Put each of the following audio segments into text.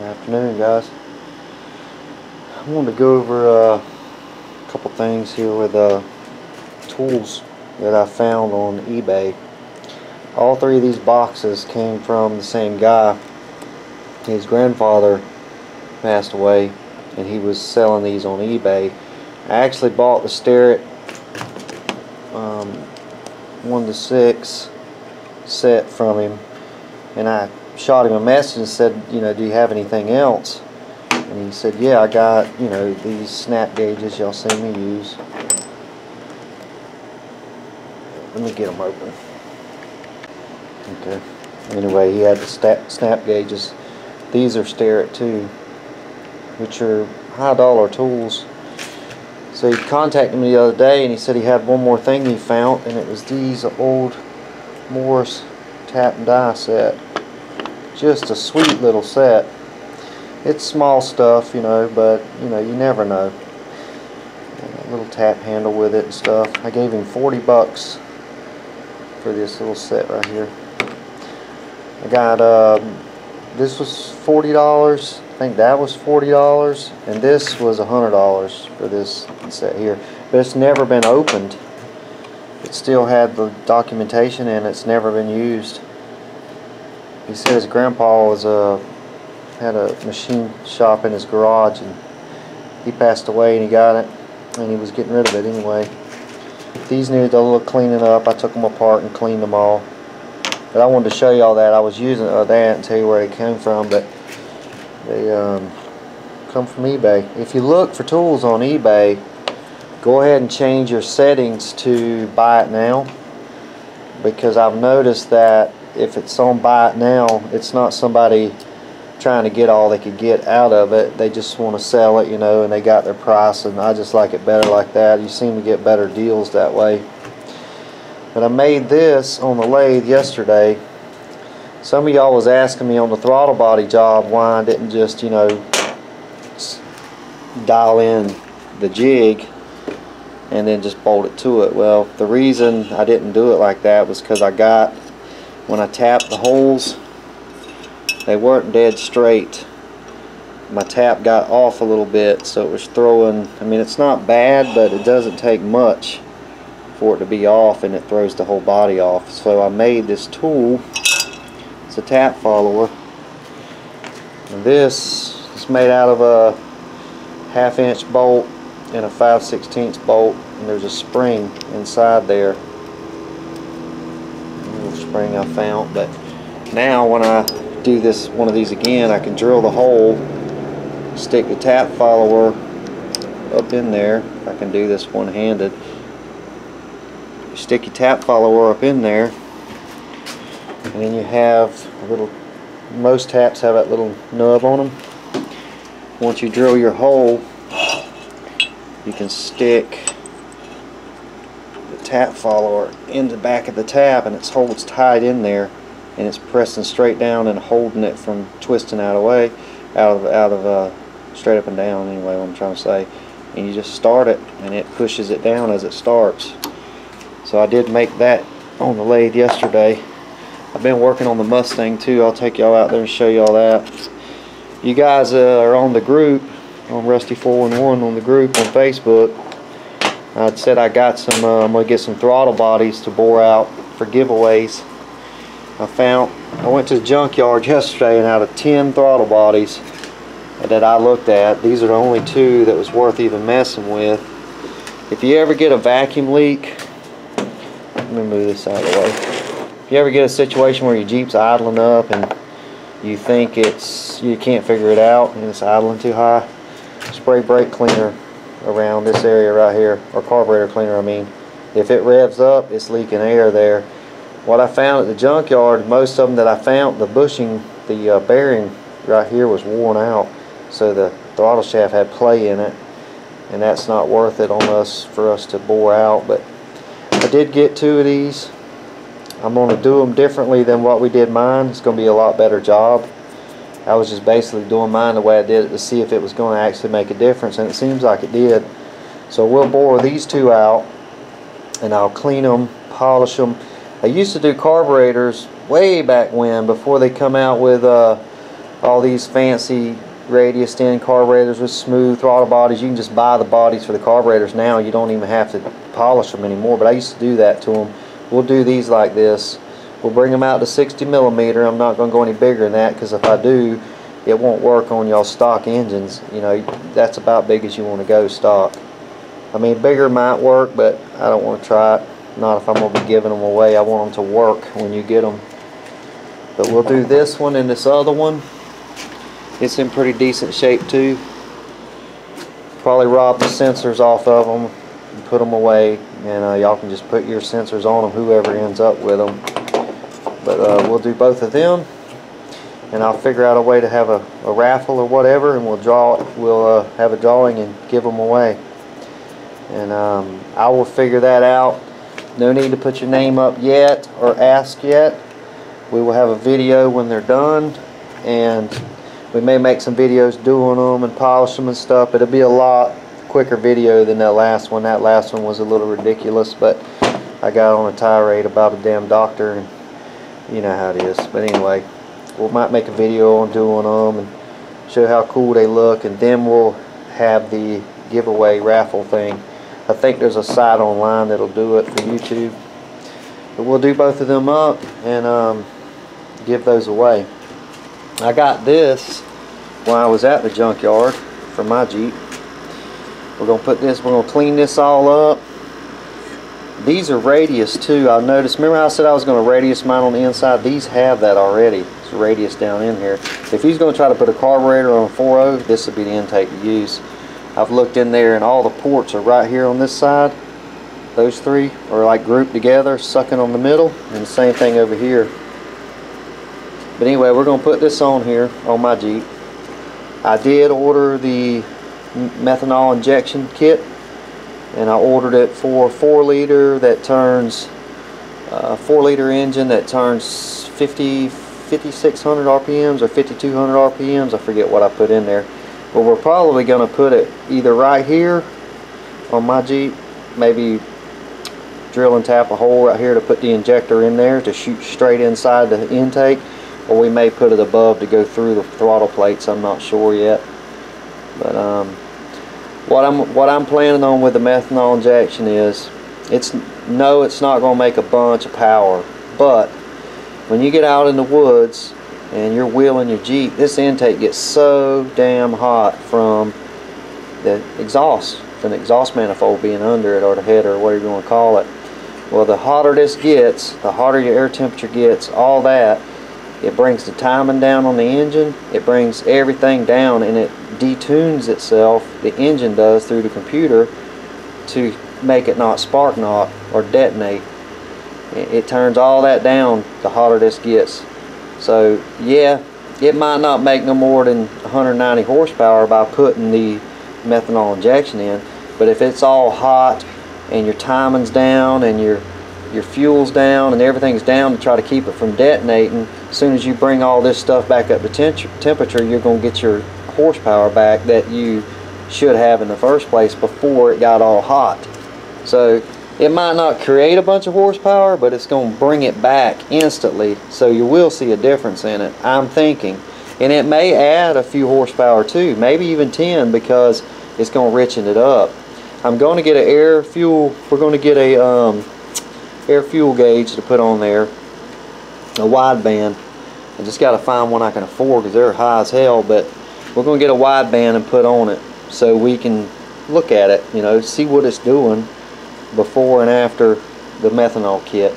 Afternoon, guys. I wanted to go over a couple things here with tools that I found on eBay. All three of these boxes came from the same guy. His grandfather passed away and he was selling these on eBay. I actually bought the Sterrett 1 to 6 set from him, and I shot him a message and said, you know, do you have anything else? And he said, yeah, I got, you know, these snap gauges y'all see me use. Let me get them open. Okay. Anyway, he had the snap gauges. These are Sterrett too, which are high dollar tools. So he contacted me the other day and he said he had one more thing he found, and it was these old Morris tap and die set. Just a sweet little set. It's small stuff, you know, but you know, you never know. A little tap handle with it and stuff. I gave him 40 bucks for this little set right here. I got this was $40. I think that was $40, and this was $100 for this set here. But it's never been opened. It still had the documentation and it's never been used. He said his grandpa was had a machine shop in his garage, and he passed away and he got it, and he was getting rid of it anyway. These needed a little cleaning up. I took them apart and cleaned them all. But I wanted to show you all that. I was using that and tell you where they came from, but they come from eBay. If you look for tools on eBay, go ahead and change your settings to buy it now, because I've noticed that if it's on buy it now, it's not somebody trying to get all they could get out of it. They just want to sell it, you know, and they got their price, and I just like it better like that. You seem to get better deals that way. But I made this on the lathe yesterday. Some of y'all was asking me on the throttle body job why I didn't just, you know, dial in the jig and then just bolt it to it. Well, the reason I didn't do it like that was because when I tapped the holes, they weren't dead straight. My tap got off a little bit, so it was throwing, I mean, it's not bad, but it doesn't take much for it to be off, and it throws the whole body off. So I made this tool. It's a tap follower, and this is made out of a 1/2 inch bolt and a 5/16 bolt, and there's a spring inside there. A little spring I found. But now when I do this, one of these again, I can drill the hole, stick the tap follower up in there. If I can do this one-handed, you stick your tap follower up in there, and then you have a little, most taps have that little nub on them. Once you drill your hole, you can stick the tap follower in the back of the tap, and it holds tight in there, and it's pressing straight down and holding it from twisting out of straight up and down, anyway, what I'm trying to say. And you just start it, and it pushes it down as it starts. So I did make that on the lathe yesterday. I've been working on the Mustang too. I'll take y'all out there and show y'all that. You guys are on the group, on Rusty 411 on the group on Facebook. I said I got some, I'm going to get some throttle bodies to bore out for giveaways. I went to the junkyard yesterday, and out of 10 throttle bodies that I looked at, these are the only 2 that was worth even messing with. If you ever get a vacuum leak, let me move this out of the way. If you ever get a situation where your Jeep's idling up and you think you can't figure it out and it's idling too high, spray brake cleaner around this area right here, or carburetor cleaner I mean. If it revs up, it's leaking air there. What I found at the junkyard, most of them that I found, the bushing, the bearing right here was worn out, so the throttle shaft had play in it, and that's not worth it for us to bore out. But I did get 2 of these. I'm going to do them differently than what we did mine. It's going to be a lot better job. I was just basically doing mine the way I did it to see if it was going to actually make a difference, and it seems like it did. So we'll bore these 2 out, and I'll clean them, polish them. I used to do carburetors way back when, before they come out with all these fancy radius 10 carburetors with smooth throttle bodies. You can just buy the bodies for the carburetors now. You don't even have to polish them anymore, but I used to do that to them. We'll do these like this. We'll bring them out to 60 millimeter. I'm not going to go any bigger than that, because if I do, it won't work on y'all stock engines. You know, that's about big as you want to go stock. I mean, bigger might work, but I don't want to try it. Not if I'm going to be giving them away. I want them to work when you get them. But we'll do this one and this other one. It's in pretty decent shape too. Probably rob the sensors off of them and put them away, and y'all can just put your sensors on them, whoever ends up with them. But we'll do both of them, and I'll figure out a way to have a raffle or whatever, and we'll have a drawing and give them away. And I will figure that out. No need to put your name up yet or ask yet. We will have a video when they're done, and we may make some videos doing them and polish them and stuff. It'll be a lot quicker video than that last one. That last one was a little ridiculous, but I got on a tirade about a damn doctor, and you know how it is. But anyway, we might make a video on doing them and show how cool they look, and then we'll have the giveaway raffle thing. I think there's a site online that'll do it for YouTube. But we'll do both of them up and give those away. I got this when I was at the junkyard for my Jeep. We're going to clean this all up. These are radius too. I noticed, remember I said I was going to radius mine on the inside? These have that already. It's radius down in here. If he's going to try to put a carburetor on a 4.0, this would be the intake to use. I've looked in there and all the ports are right here on this side. Those three are like grouped together, sucking on the middle, and the same thing over here. But anyway, we're going to put this on here on my Jeep. I did order the methanol injection kit, and I ordered it for 4-liter that turns 4-liter engine that turns 5600 RPMs or 5200 RPMs. I forget what I put in there, but we're probably going to put it either right here on my Jeep, maybe drill and tap a hole right here to put the injector in there to shoot straight inside the intake, or we may put it above to go through the throttle plates. I'm not sure yet. But what I'm planning on with the methanol injection is, it's not going to make a bunch of power, but when you get out in the woods and you're wheeling your Jeep, this intake gets so damn hot from the exhaust, from the exhaust manifold being under it, or the header, or whatever you want to call it. Well, the hotter this gets, the hotter your air temperature gets, all that, it brings the timing down on the engine, it brings everything down, and it detunes itself, the engine does, through the computer to make it not spark knot or detonate. It turns all that down the hotter this gets. So yeah, it might not make no more than 190 horsepower by putting the methanol injection in, but if it's all hot and your timing's down and your fuel's down and everything's down to try to keep it from detonating, as soon as you bring all this stuff back up to temperature, you're going to get your horsepower back that you should have in the first place before it got all hot. So it might not create a bunch of horsepower, but it's going to bring it back instantly, so you will see a difference in it, I'm thinking. And it may add a few horsepower too, maybe even 10, because it's going to richen it up. I'm going to get an air fuel, we're going to get a air fuel gauge to put on there, a wideband. I just got to find one I can afford because they're high as hell, but we're going to get a wideband and put on it so we can look at it, you know, see what it's doing before and after the methanol kit.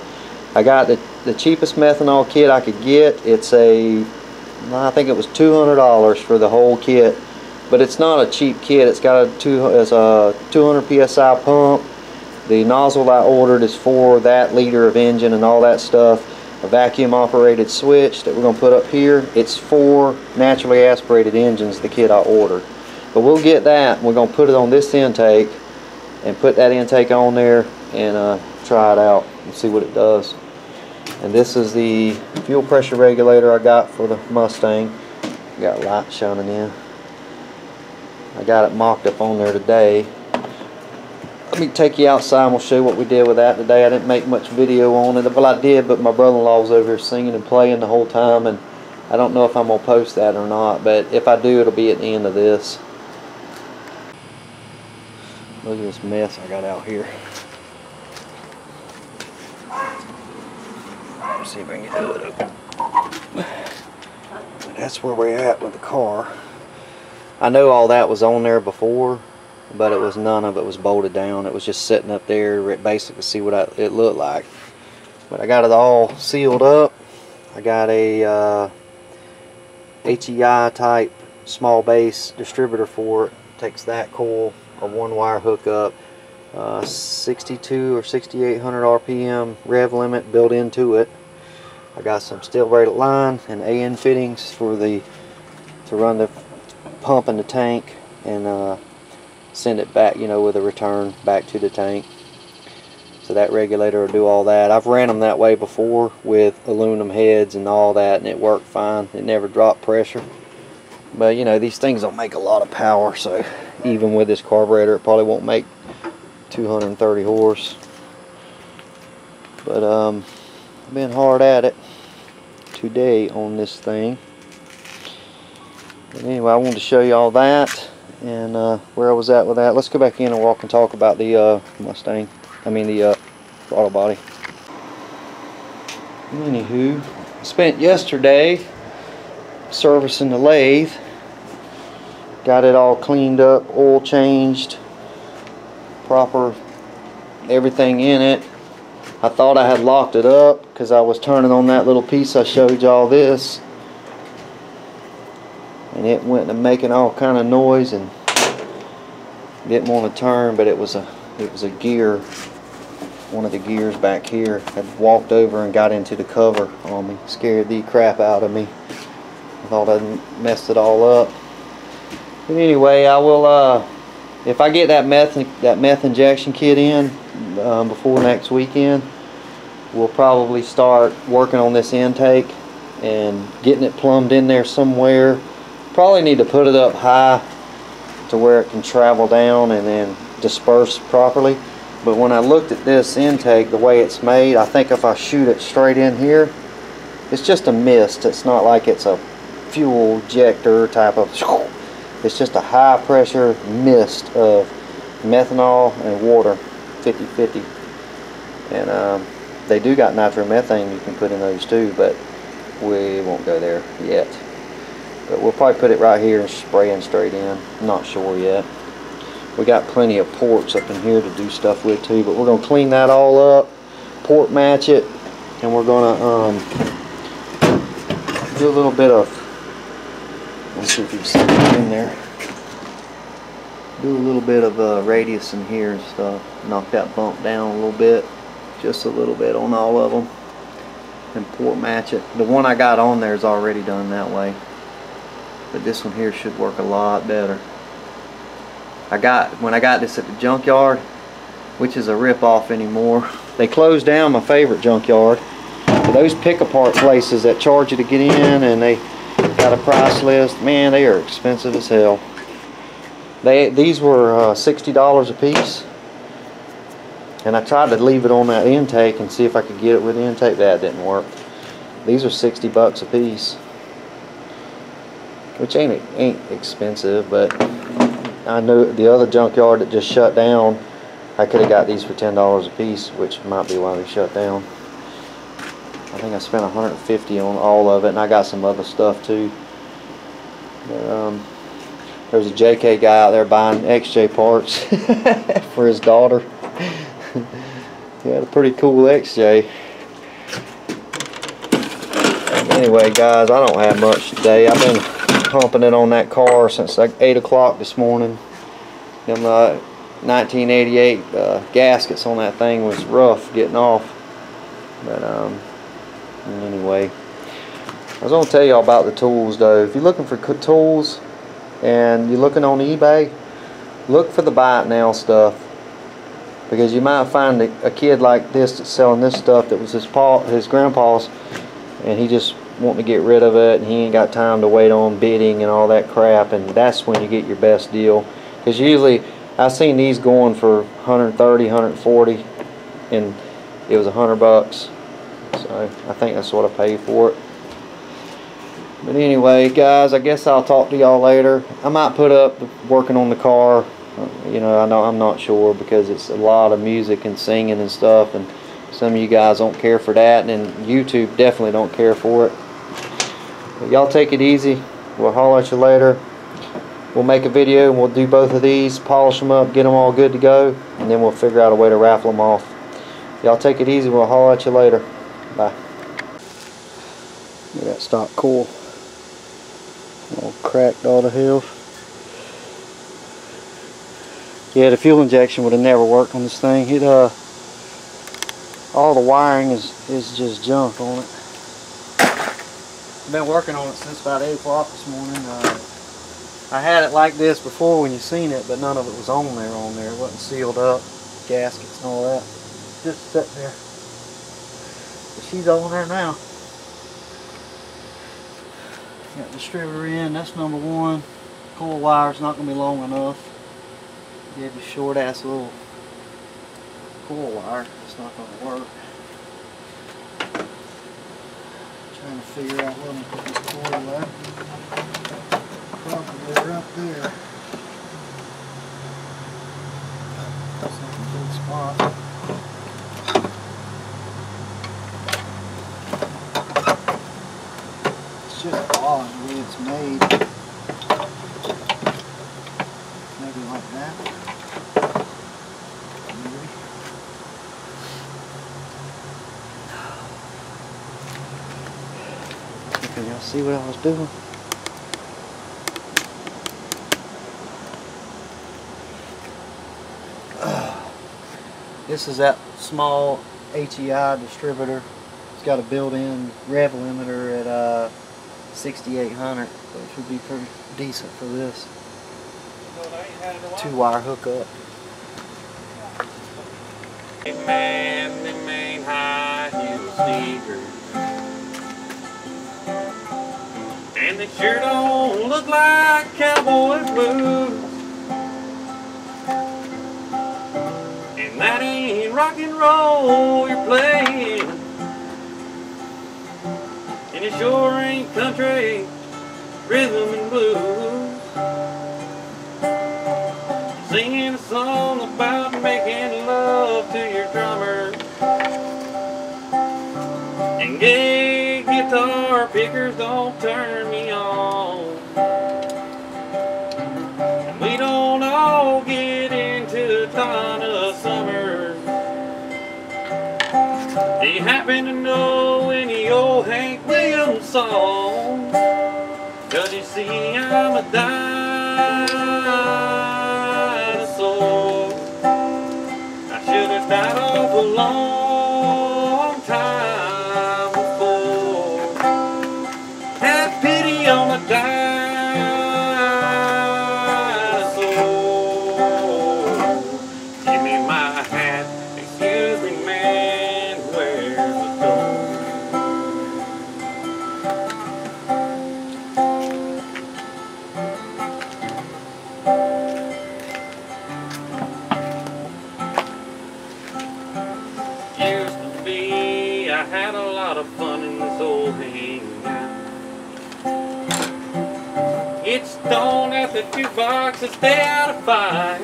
I got the cheapest methanol kit I could get. It's I think it was $200 for the whole kit, but it's not a cheap kit. It's got a 200 psi pump. The nozzle I ordered is for that liter of engine and all that stuff. A vacuum operated switch that we're going to put up here. It's for naturally aspirated engines, the kit I ordered. But we'll get that. We're going to put it on this intake and put that intake on there and try it out and see what it does. And this is the fuel pressure regulator I got for the Mustang. Got light shining in. I got it mocked up on there today. Let me take you outside and we'll show you what we did with that today. I didn't make much video on it. Well, I did, but my brother-in-law was over here singing and playing the whole time, and I don't know if I'm going to post that or not, but if I do, it'll be at the end of this. Look at this mess I got out here. Let's see if I can get it open. That's where we're at with the car. I know all that was on there before, but it was none of it was bolted down. It was just sitting up there basically to see what it looked like. But I got it all sealed up. I got a HEI type small base distributor for it. Takes that coil, a 1-wire hookup, 62 or 6800 RPM rev limit built into it. I got some steel braided line and AN fittings for to run the pump in the tank and send it back, you know, with a return back to the tank. So that regulator will do all that. I've ran them that way before with aluminum heads and all that, and it worked fine. It never dropped pressure. But you know, these things don't make a lot of power, so even with this carburetor, it probably won't make 230 horse. But I've been hard at it today on this thing. But anyway, I wanted to show you all that and where I was at with that. Let's go back in and walk and talk about the Mustang. I mean the throttle body. Anywho, spent yesterday servicing the lathe. Got it all cleaned up, oil changed, proper everything in it. I thought I had locked it up because I was turning on that little piece I showed y'all this, and it went to making all kind of noise and didn't want to turn, but it was a gear. One of the gears back here had walked over and got into the cover on me. Scared the crap out of me. I thought I'd messed it all up. But anyway, I will, if I get that meth injection kit in before next weekend, we'll probably start working on this intake and getting it plumbed in there somewhere. Probably need to put it up high to where it can travel down and then disperse properly. But when I looked at this intake, the way it's made, I think if I shoot it straight in here, it's just a mist. It's not like it's a fuel injector type of, it's just a high pressure mist of methanol and water, 50-50. And they do got nitromethane you can put in those too, but we won't go there yet. But we'll probably put it right here and spray in straight in. I'm not sure yet. We got plenty of ports up in here to do stuff with too, but we're going to clean that all up, port match it, and we're going to do a little bit of, let's see if you can see it in there, do a little bit of radius in here and stuff, knock that bump down a little bit, just a little bit on all of them, and port match it. The one I got on there is already done that way, but this one here should work a lot better. When I got this at the junkyard, which is a rip-off anymore. They closed down my favorite junkyard. But those pick-apart places that charge you to get in and they got a price list, man, they are expensive as hell. These were $60 a piece. And I tried to leave it on that intake and see if I could get it with the intake. That didn't work. These are 60 bucks a piece. Which ain't expensive, but I know the other junkyard that just shut down, I could have got these for $10 a piece, which might be why they shut down. I think I spent $150 on all of it, and I got some other stuff too. But, there's a JK guy out there buying XJ parts for his daughter. He had a pretty cool XJ. Anyway, guys, I don't have much today. I've been pumping it on that car since like 8 o'clock this morning. Them 1988 gaskets on that thing was rough getting off. But anyway, I was going to tell y'all about the tools though. If you're looking for tools and you're looking on eBay, look for the buy it now stuff, because you might find a kid like this that's selling this stuff that was his grandpa's, and he just wanting to get rid of it, and he ain't got time to wait on bidding and all that crap, and that's when you get your best deal. Because usually I've seen these going for 130, 140, and it was $100 bucks. So I think that's what I paid for it. But anyway, guys, I guess I'll talk to y'all later. I might put up working on the car. You know, I'm not sure, because it's a lot of music and singing and stuff, and some of you guys don't care for that, and YouTube definitely don't care for it. But y'all take it easy. We'll holler at you later. We'll make a video and we'll do both of these, polish them up, get them all good to go, and then we'll figure out a way to raffle them off. Y'all take it easy. We'll holler at you later. Bye. Look at that stock coil. All cracked all to hell. Yeah, the fuel injection would have never worked on this thing. It all the wiring is just junk on it. I've been working on it since about 8 o'clock this morning. I had it like this before when you seen it, but none of it was on there. It wasn't sealed up, gaskets and all that. Just sitting there. But she's on there now. Got the distributor in, that's number 1. Coil wire's not going to be long enough. Give you short ass little coil wire, it's not going to work. Trying to figure out where I'm going to put this coil at. Probably right there. That's not a good spot. It's just odd the way it's made. Maybe like that. Maybe. Can y'all see what I was doing? This is that small HEI distributor. It's got a built-in rev limiter at 6800, so it should be pretty decent for this. 2-wire hookup. Man, them ain't high heel sneakers, and they sure don't look like cowboy boots. And that ain't rock and roll you're playing, and it sure ain't country rhythm and blues. Singing a song about making love to your drummer, and gay guitar pickers don't turn me on. And we don't all get into a ton of summer. Do you happen to know any old Hank Williams song? 'Cause you see, I'm a dinosaur. I should have died off a long time before. Have pity on the dinosaur. Give me my hat, excuse me man, where's the door? Used to be, I had a lot of fun in this old hangout. Get stoned at the jukebox and stay out of fights.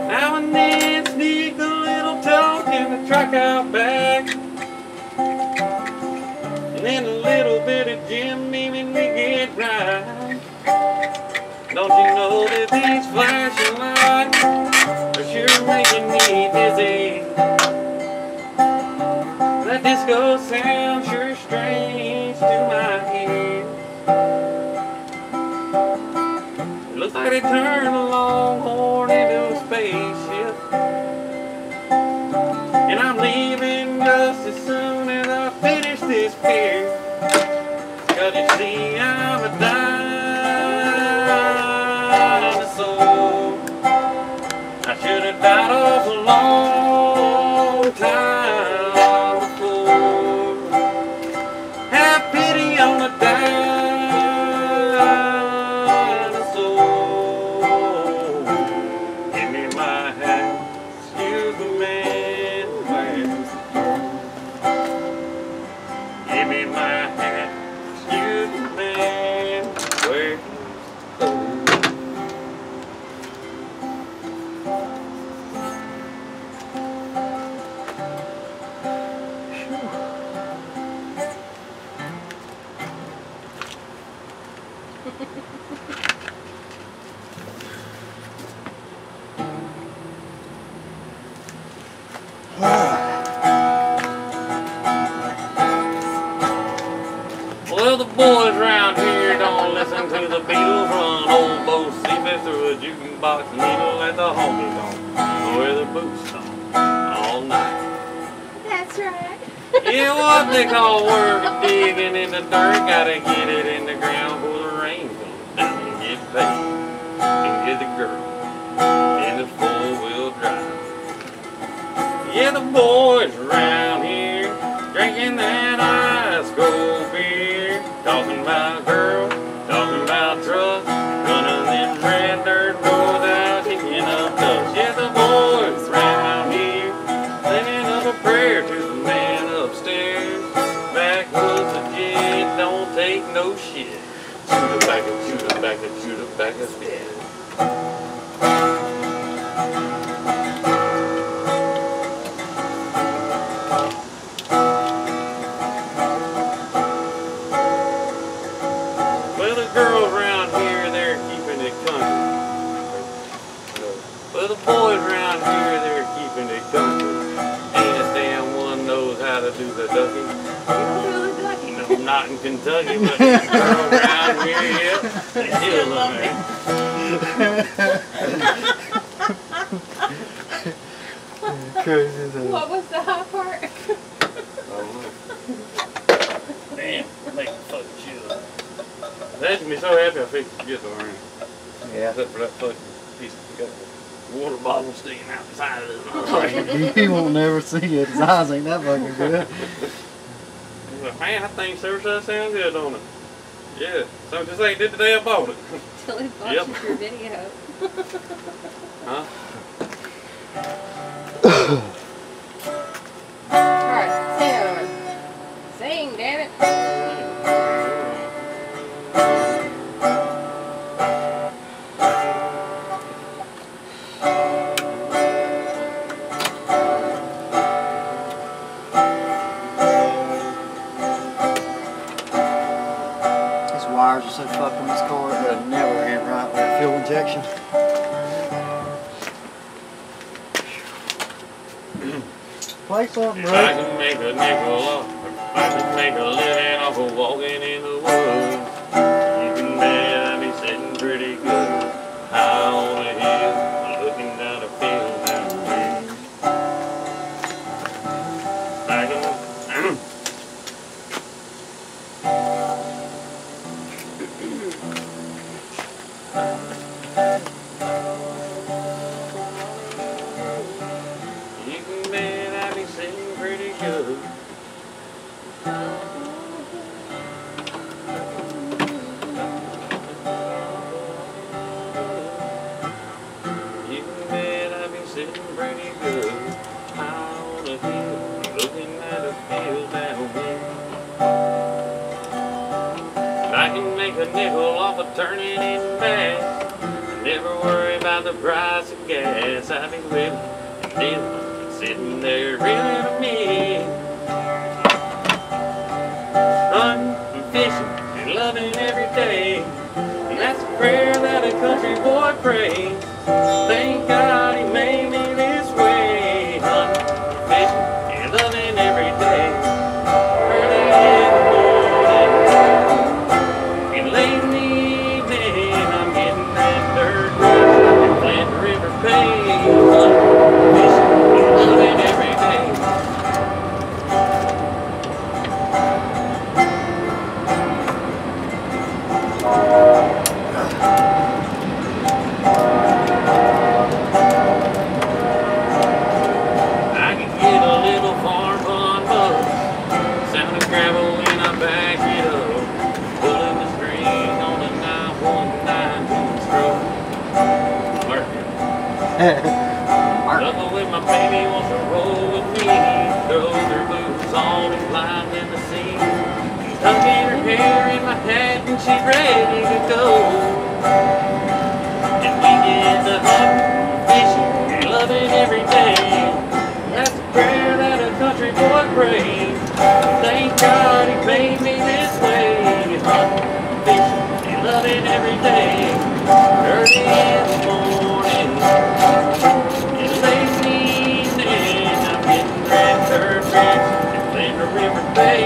Now and then sneak a little talk in the truck out back, and then a little bit of Jim Beam we get right. Don't you know that these flashing lights are sure making me dizzy? That disco sound sure strange to my ears. It looks like they turned a longhorn into a spaceship, and I'm leaving just as soon as I finish this beer. 'Cause you see, I'm a dinosaur. I should have died off a long time before. Have pity on the dinosaur. Give me my hat, excuse the man, where's the door? Give me Well, the boys around here don't listen to the Beatles, run old Bo Sleepy through a jukebox needle at the honky tonk, where the boots on all night. That's right. Yeah, what they call work digging in the dirt, gotta get it in the ground before the rain comes down and get paid and get the girl in the four-wheel drive. Yeah, the boys around here drinking that ice cold beer, talking about girls, talking about trucks, running them red dirt roads out, kicking up dust. Yeah, the boys around here singing up a prayer to the man upstairs. Backwoods legit, don't take no shit. Shoot it back and shoot it back and shoot it back and spit. Girls around here, they're keeping it country. Well, the boys around here, they're keeping it country. And this damn one knows how to do the ducky. You don't do the ducky. No, not in Kentucky, but the girls around here, yeah, they still love me. Crazy as hell. What was the high part? Damn, make the fucking shit up. That can be so happy I fixed the guitar in. Yeah. Except for that fucking piece of water bottle sticking out the side of this. He won't never see it. His eyes ain't that fucking good. He's like, man, that thing sure does sound good, don't it? Yeah. So just like it did the day I bought it. Till he watches your video. Huh? Alright, sing, damn it. These wires are so fucked on this car, it would never end right with fuel injection. Play something, If I bro. can make a nickel off, if I can make a living off of walking in the woods, you can bet I'd be sitting pretty good. High on a hill, looking down a field down the way. I can, you can bet I'd be sitting pretty good. You can bet I'd be sitting pretty good. High on a hill, looking at a field down there. I can make a nickel off of turning it back. Never worry about the price of gas. I'd be living and dealing, sitting there reeling to me. Hunting and fishing and loving every day. And that's a prayer that a country boy prays. Thank God he made me this way. Hunting and fishing and loving every day. Early in the morning and late in the evening, I'm getting that dirt rich. Flint River pay. Hunting, fishing, and loving every day. I can get a little farm fun buzz, sound of gravel when I back it up, pulling the string on a 919 stroke. Double with my baby wants to roll with me, throws her boots on and climbs in the sea, tucking her hair in my hat and she's ready to go. And we get to hunting, fishing, and loving every day. That's the prayer that a country boy prays. Thank God he made me this way. Hunting, fishing, and loving loving every day. Early in the morning, in the late evening, I'm getting red dirt rich and playing the river bay.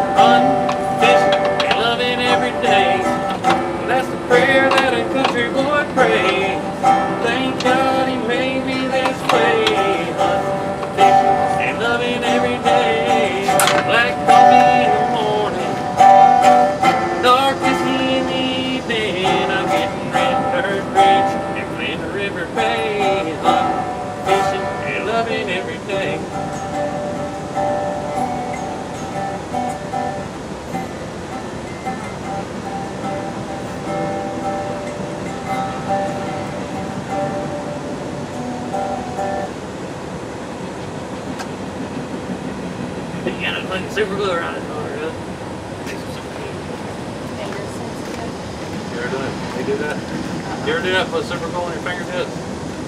Hunting, fishing, and loving every day. That's the prayer that a country boy prays. Thank God he made me this way. Hunting, fishing, and loving every day. Black coffee in the morning, dark whiskey in the evening. I'm getting red dirt rich and playing the river bay. Hunting, fishing, and loving every day. You gotta put super glue around it. You ever do that? You do that? You ever do that? Put super glue on your fingertips?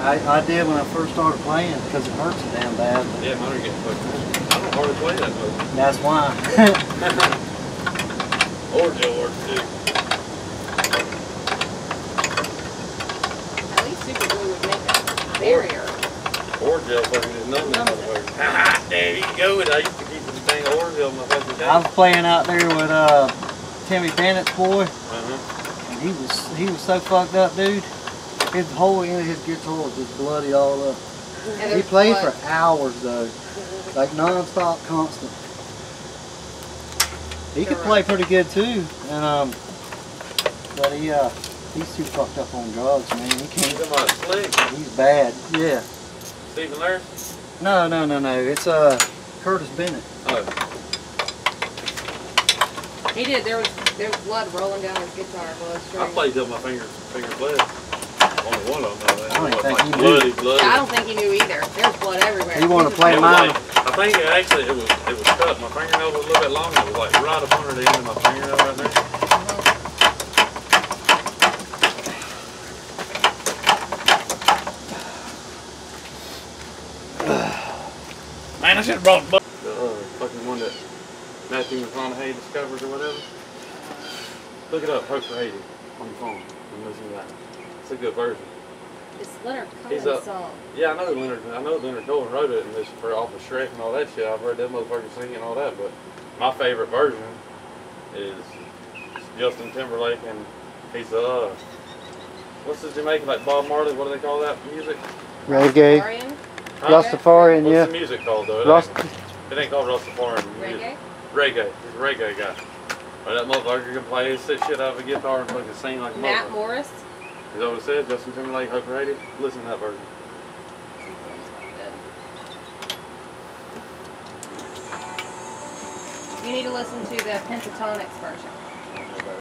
I did when I first started playing because it hurts so damn bad. Yeah, mine are getting fucked up. I don't hardly play that much. That's why. Or gel works too. At least super glue would make a barrier. Or gel fucking is numbing that motherfucker. Haha, there you go. I used to keep the thing of Orgel in my fucking I tank. was playing out there with Timmy Bennett's boy, and he was so fucked up, dude. His whole end of his guitar was just bloody all up. And He there's played blood. for hours though, like non-stop, constant. He could play pretty good too, and but he's too fucked up on drugs, man. He He's can't. in my slick. He's bad. Yeah. Stephen Laird? No. It's Curtis Bennett. Oh. He did. There was blood rolling down his guitar. I played till my finger bled. Only one of them, though. I don't It think was he like knew. bloody. I don't think he knew either. There's blood everywhere. He wanted to play It was mine. like, I think it actually it was cut. My fingernail was a little bit long. It was like right up under the end of my fingernail right there. Man, I should have brought the fucking one that Matthew McConaughey discovered or whatever. Look it up, Hope for Haiti on your phone and listen to that. It's a good version. It's Leonard He's Cohen's up. song. Yeah, I know Leonard Cohen wrote it and this for off of Shrek and all that shit. I've heard that motherfucker sing and all that, but my favorite version is Justin Timberlake and he's what's the Jamaican, like Bob Marley, what do they call that music? Reggae. Rastafarian? Rastafarian, What's yeah. the music called though? It ain't called Rastafarian. Reggae? Reggae. He's a reggae guy. But that motherfucker can play his shit out of a guitar and fucking sing like a Matt motherfucker. Morris? Is that what it said? Justin Timberlake, Hope for Haiti? Listen to that version. You need to listen to the Pentatonics version.